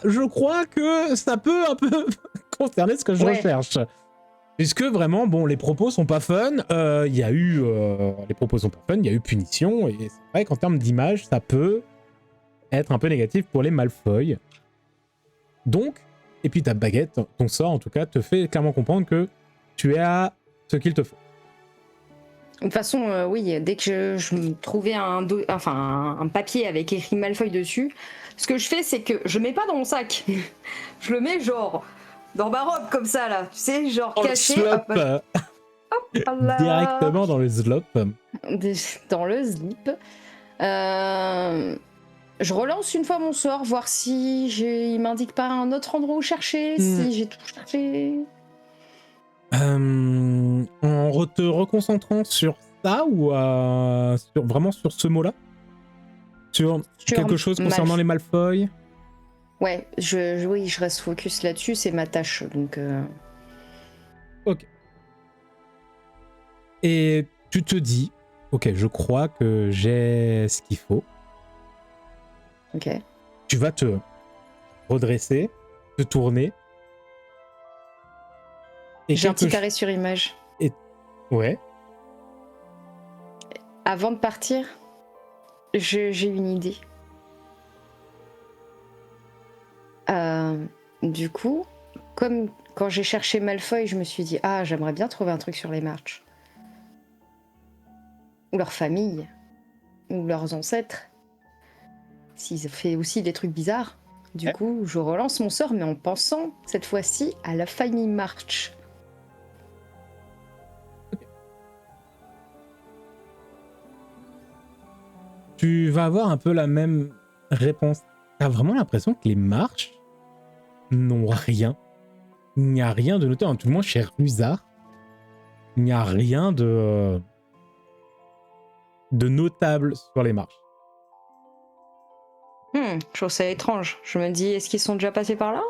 je crois que ça peut un peu concerner ce que je recherche. Puisque vraiment, bon, les propos sont pas fun, il y a eu punition, et c'est vrai qu'en termes d'image, ça peut être un peu négatif pour les Malfoy. Donc, et puis ta baguette, ton sort en tout cas, te fait clairement comprendre que tu es à ce qu'il te faut. De toute façon, oui, dès que je me trouvais un papier avec écrit Malfoy dessus, ce que je fais, c'est que je mets pas dans mon sac. Je le mets genre dans ma robe comme ça, là. Tu sais, genre caché. Directement dans le slop. Dans le slip. Je relance une fois mon sort, voir si il m'indique pas un autre endroit où chercher, si j'ai tout cherché. En te reconcentrant sur ça ou vraiment sur ce mot-là, sur quelque chose concernant les Malfoy. Ouais, je reste focus là-dessus, c'est ma tâche, donc. Ok. Et tu te dis, ok, je crois que j'ai ce qu'il faut. Ok. Tu vas te redresser, te tourner. Et j'ai un petit carré sur image. Ouais. Avant de partir, j'ai une idée. Du coup, comme quand j'ai cherché Malfoy, je me suis dit j'aimerais bien trouver un truc sur les March. Ou leur famille. Ou leurs ancêtres. S'ils ont fait aussi des trucs bizarres. Du coup, je relance mon sort, mais en pensant, cette fois-ci, à la famille March. Tu vas avoir un peu la même réponse. T'as vraiment l'impression que les March n'ont rien. Il n'y a rien de noté, tout le moins chez Rusard. Il n'y a rien de notable sur les March. Je trouve ça étrange. Je me dis, est-ce qu'ils sont déjà passés par là?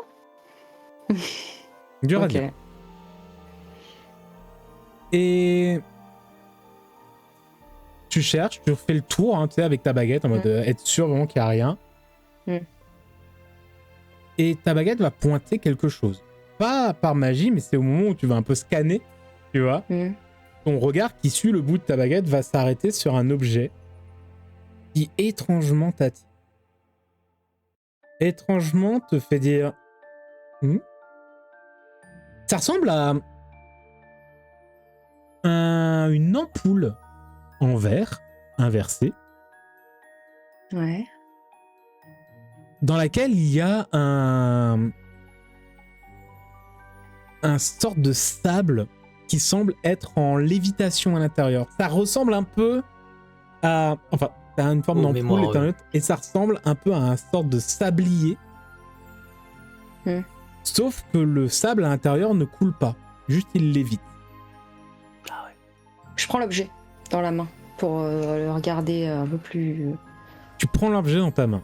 Dur à dire. Et tu cherches, tu refais le tour, tu sais, avec ta baguette, en mode être sûr vraiment qu'il n'y a rien. Et ta baguette va pointer quelque chose. Pas par magie, mais c'est au moment où tu vas un peu scanner, tu vois. Ton regard qui suit le bout de ta baguette va s'arrêter sur un objet qui étrangement t'attire. Étrangement te fait dire... Ça ressemble à une ampoule en verre inversée. Ouais. Dans laquelle il y a un sorte de sable qui semble être en lévitation à l'intérieur. Ça ressemble un peu à... Enfin, t'as une forme d'ampoule et ça ressemble un peu à un sorte de sablier. Sauf que le sable à l'intérieur ne coule pas. Juste, il lévite. Je prends l'objet dans la main pour le regarder un peu plus... Tu prends l'objet dans ta main.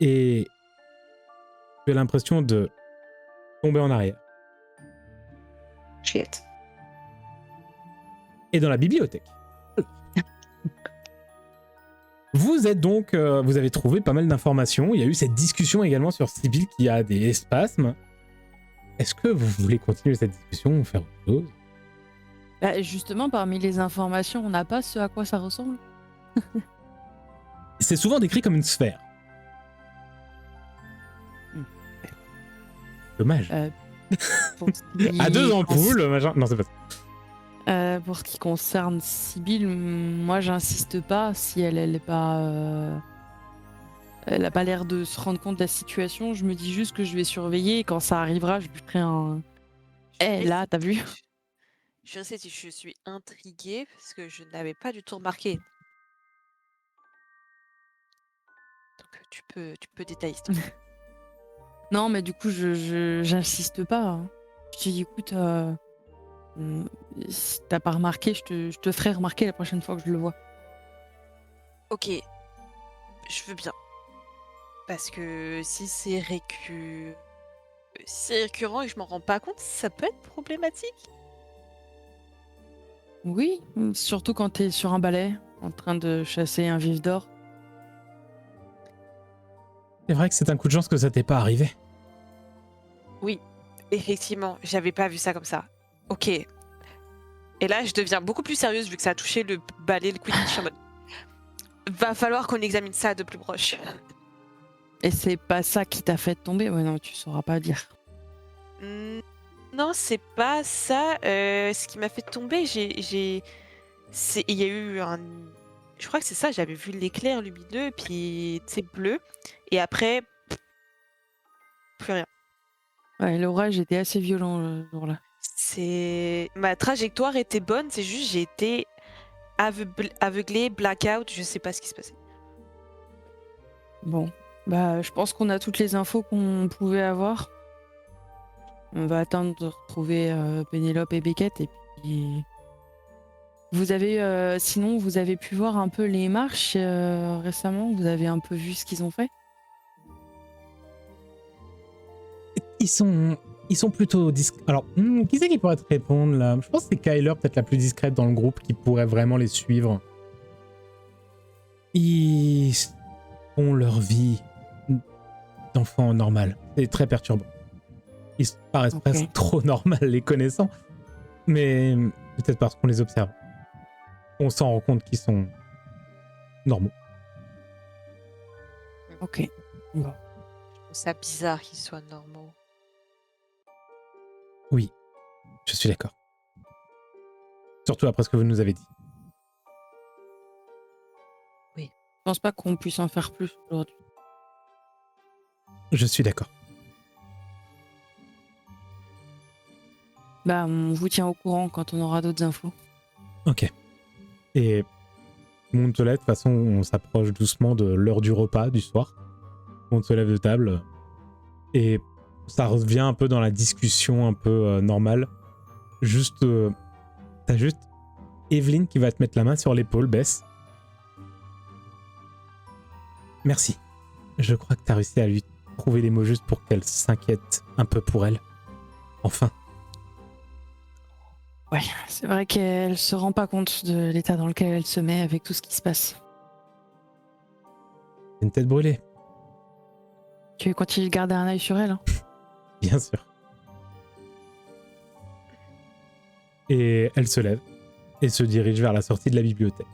Et tu as l'impression de tomber en arrière. Shit. Et dans la bibliothèque. Vous êtes donc... vous avez trouvé pas mal d'informations. Il y a eu cette discussion également sur Sibyl qui a des spasmes. Est-ce que vous voulez continuer cette discussion ou faire autre chose? Justement, parmi les informations, on n'a pas ce à quoi ça ressemble. C'est souvent décrit comme une sphère. Dommage. À 2 ampoules, machin. Non, c'est pas ça. Pour ce qui concerne Sibyl, moi j'insiste pas si elle est pas Elle a pas l'air de se rendre compte de la situation. Je me dis juste que je vais surveiller et quand ça arrivera, je lui ferai un. Eh là, t'as vu? Je sais si je suis intriguée parce que je n'avais pas du tout remarqué. Donc tu peux détailler. s'il te plaît. Non, mais du coup, j'insiste pas, hein. Je dis écoute, si t'as pas remarqué, je te ferai remarquer la prochaine fois que je le vois. Ok, je veux bien. Parce que si c'est récurrent et que je m'en rends pas compte, ça peut être problématique. Oui, surtout quand t'es sur un balai en train de chasser un vif d'or. C'est vrai que c'est un coup de chance que ça t'est pas arrivé. Oui, effectivement, j'avais pas vu ça comme ça. Ok. Et là, je deviens beaucoup plus sérieuse vu que ça a touché le balai, le Quidditch en mode. Va falloir qu'on examine ça de plus proche. Et c'est pas ça qui t'a fait tomber? Ouais, non, tu sauras pas dire. Non, c'est pas ça. Ce qui m'a fait tomber, il y a eu un. Je crois que c'est ça. J'avais vu l'éclair lumineux, puis c'est bleu, et après, plus rien. Ouais, l'orage était assez violent le jour-là. Ma trajectoire était bonne. C'est juste j'ai été aveuglée, blackout. Je sais pas ce qui se passait. Bon, bah, je pense qu'on a toutes les infos qu'on pouvait avoir. On va attendre de retrouver Pénélope et Beckett et puis. Sinon, vous avez pu voir un peu les marches récemment? Vous avez un peu vu ce qu'ils ont fait? Ils sont plutôt discrets. Alors, qui c'est qui pourrait te répondre là? Je pense que c'est Kyler, peut-être la plus discrète dans le groupe, qui pourrait vraiment les suivre. Ils ont leur vie d'enfant normal. C'est très perturbant. Ils paraissent presque trop normaux les connaissant, mais peut-être parce qu'on les observe. On s'en rend compte qu'ils sont normaux. Ok. Bon. Je trouve ça bizarre qu'ils soient normaux. Oui, je suis d'accord. Surtout après ce que vous nous avez dit. Je pense pas qu'on puisse en faire plus aujourd'hui. Je suis d'accord. Bah, on vous tient au courant quand on aura d'autres infos. Ok. Et tout le monde se lève. De toute façon, on s'approche doucement de l'heure du repas du soir. Tout le monde se lève de table. Et ça revient un peu dans la discussion un peu normale. Juste, t'as juste Evelyne qui va te mettre la main sur l'épaule, Bess. Merci. Je crois que t'as réussi à lui trouver les mots justes pour qu'elle s'inquiète un peu pour elle. Enfin. Ouais, c'est vrai qu'elle se rend pas compte de l'état dans lequel elle se met avec tout ce qui se passe. Une tête brûlée. Tu continues de garder un œil sur elle, hein? Bien sûr. Et elle se lève et se dirige vers la sortie de la bibliothèque.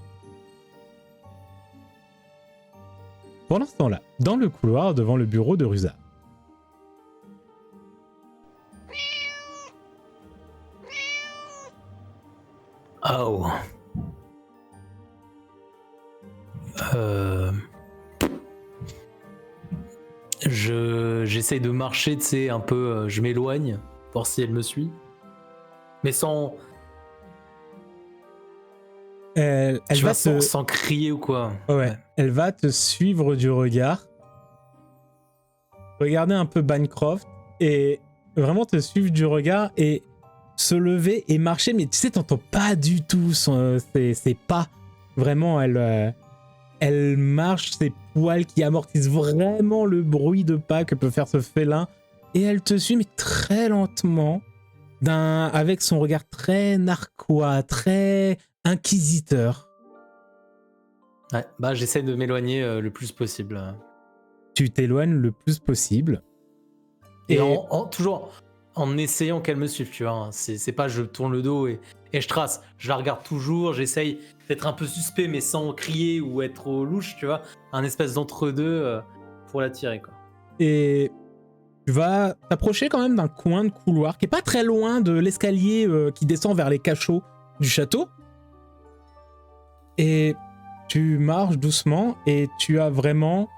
Pendant ce temps-là, dans le couloir devant le bureau de Rusard. Oh. J'essaye de marcher, tu sais, un peu, je m'éloigne, voir si elle me suit. Mais sans... Elle va sans crier ou quoi. Ouais, elle va te suivre du regard. Regarder un peu Bancroft et vraiment te suivre du regard et se lever et marcher, mais tu sais, t'entends pas du tout ses pas. Vraiment, elle marche, ses poils qui amortissent vraiment le bruit de pas que peut faire ce félin. Et elle te suit, mais très lentement, avec son regard très narquois, très inquisiteur. Ouais, bah j'essaie de m'éloigner le plus possible. Tu t'éloignes le plus possible. Et toujours en essayant qu'elle me suive, tu vois. Hein. C'est pas je tourne le dos et je trace. Je la regarde toujours, j'essaye d'être un peu suspect, mais sans crier ou être trop louche, tu vois. Un espèce d'entre-deux pour la tirer, quoi. Et tu vas t'approcher quand même d'un coin de couloir qui est pas très loin de l'escalier qui descend vers les cachots du château. Et tu marches doucement et tu as vraiment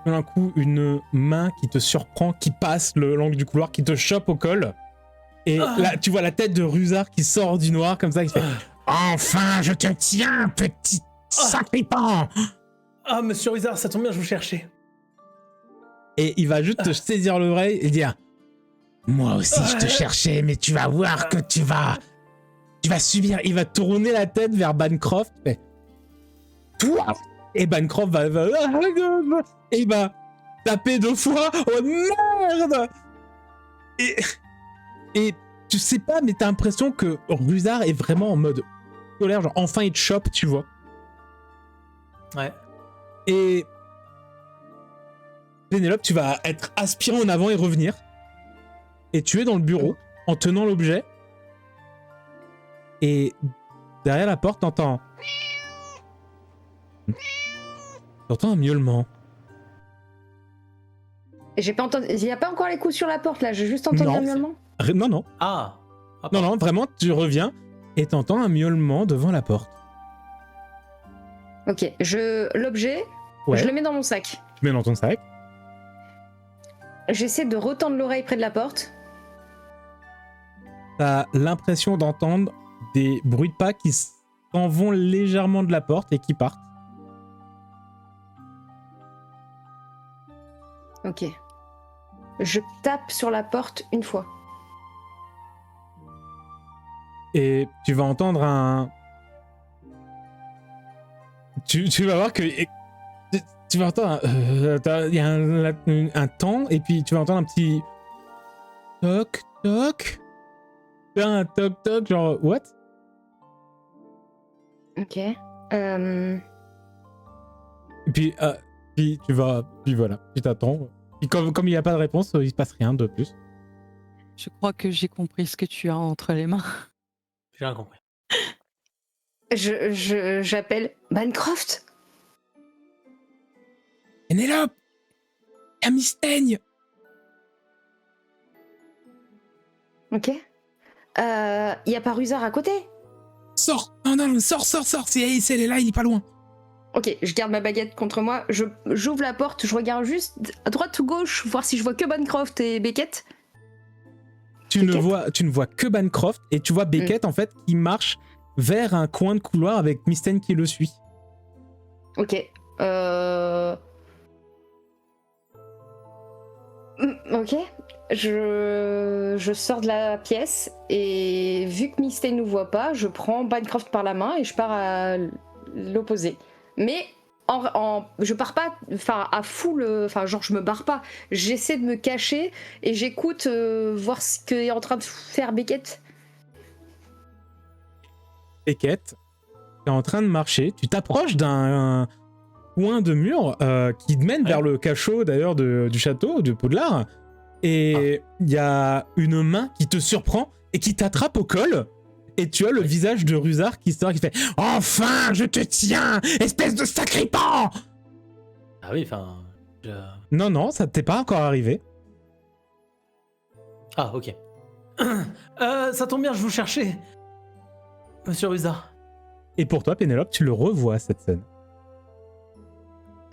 tout d'un coup une main qui te surprend, qui passe l'angle du couloir, qui te chope au col. Et là, tu vois la tête de Rusard qui sort du noir comme ça, qui fait « Enfin, je te tiens, petit sacripant !» Ah, monsieur Ruizard, ça tombe bien, je vous cherchais. Et il va juste te saisir l'oreille et dire « Moi aussi, je te cherchais, mais tu vas voir que tu vas subir. » Il va tourner la tête vers Bancroft. Et toi. Et Bancroft va et il va taper 2 fois. Oh merde! Et tu sais pas, mais t'as l'impression que Rusard est vraiment en mode colère, genre enfin il te chope, tu vois. Ouais. Et Pénélope, tu vas être aspiré en avant et revenir. Et tu es dans le bureau en tenant l'objet. Et derrière la porte, t'entends un miaulement. J'ai pas entendu. Il y a pas encore les coups sur la porte là. J'ai juste entendu un miaulement. Non. Ah. Non, vraiment, tu reviens et t'entends un miaulement devant la porte. Ok, l'objet, Ouais. je le mets dans mon sac. Tu mets dans ton sac. J'essaie de retendre l'oreille près de la porte. T'as l'impression d'entendre des bruits de pas qui s'en vont légèrement de la porte et qui partent. Ok. Je tape sur la porte une fois. Et tu vas entendre un... Tu vas voir que... Tu vas entendre... Il y a un temps, et puis tu vas entendre un petit... Toc, toc. Un toc, toc, genre... What? Ok. Et puis tu vas... Puis voilà, tu t'attends. Et comme il n'y a pas de réponse, il se passe rien de plus. Je crois que j'ai compris ce que tu as entre les mains. J'ai rien compris. J'appelle Bancroft. Pénélope! La mystaigne! Ok. Y a pas Rusard à côté? Sors! Non, sors! C'est elle est là, il est pas loin. Ok, je garde ma baguette contre moi. J'ouvre la porte, je regarde juste à droite ou gauche, voir si je vois que Bancroft et Beckett. Tu ne vois que Bancroft et tu vois Beckett en fait qui marche vers un coin de couloir avec Mystaigne qui le suit. Ok. Ok. Je sors de la pièce et vu que Mystaigne ne nous voit pas, je prends Bancroft par la main et je pars à l'opposé. Mais je pars pas à full, genre je me barre pas. J'essaie de me cacher et j'écoute voir ce qu'est en train de faire Beckett. Beckett, t'es en train de marcher, tu t'approches d'un coin de mur qui te mène vers le cachot d'ailleurs du château de Poudlard et il y a une main qui te surprend et qui t'attrape au col. Et tu as le visage de Rusard qui sort, qui fait « Enfin, je te tiens, espèce de sacripant !» Ah oui, enfin... Non, ça t'est pas encore arrivé. Ah, ok. Ça tombe bien, je vous cherchais. Monsieur Ruizard. Et pour toi, Pénélope, tu le revois, cette scène.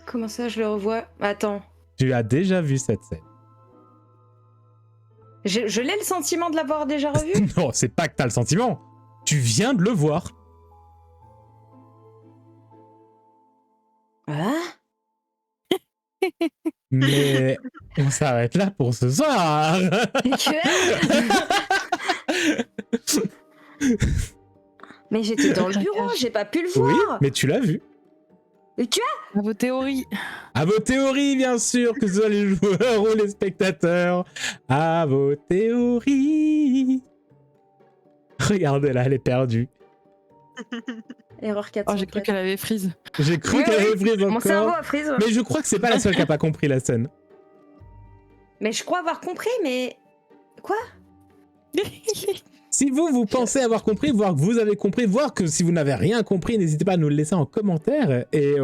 Comment ça, je le revois? Attends. Tu as déjà vu cette scène. Je l'ai le sentiment de l'avoir déjà revu? Non, c'est pas que t'as le sentiment. Tu viens de le voir. Ah? Mais on s'arrête là pour ce soir. Mais j'étais dans le bureau, j'ai pas pu le voir. Oui, mais tu l'as vu. Et tu À vos théories. À vos théories, bien sûr, que ce soit les joueurs ou les spectateurs. À vos théories. Regardez-la, elle est perdue. Erreur 4. Oh, j'ai cru qu'elle avait freeze. J'ai cru qu'elle avait pris Mon cerveau encore. a freeze. Mais je crois que c'est pas la seule qui a pas compris la scène. Mais je crois avoir compris, mais... Quoi? Si vous pensez avoir compris, voire que vous avez compris, voire que si vous n'avez rien compris, n'hésitez pas à nous le laisser en commentaire. Et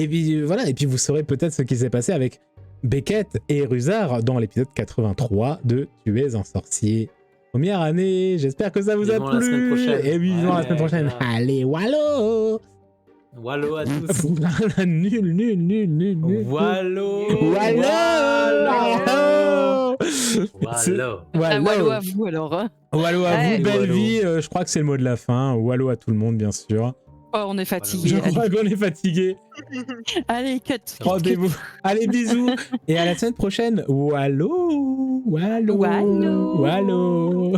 puis voilà, et puis vous saurez peut-être ce qui s'est passé avec Beckett et Rusard dans l'épisode 83 de Tu es un sorcier. Première année, j'espère que ça vous a Vivement la semaine plu. prochaine. Et oui, vivement la semaine prochaine. Ouais. Allez, wallo! Wallo à tous. Nul. Wallo. Wallo. Wallo. Wallo à vous alors. Hein. Wallo à Ouais. vous, belle Wallo. vie. Je crois que c'est le mot de la fin. Wallo à tout le monde, bien sûr. Oh, on est Je fatigué. crois qu'on est fatigué. Allez, cut. Rendez-vous. Allez, bisous. Et à la semaine prochaine. Wallo. Wallo. Wallo.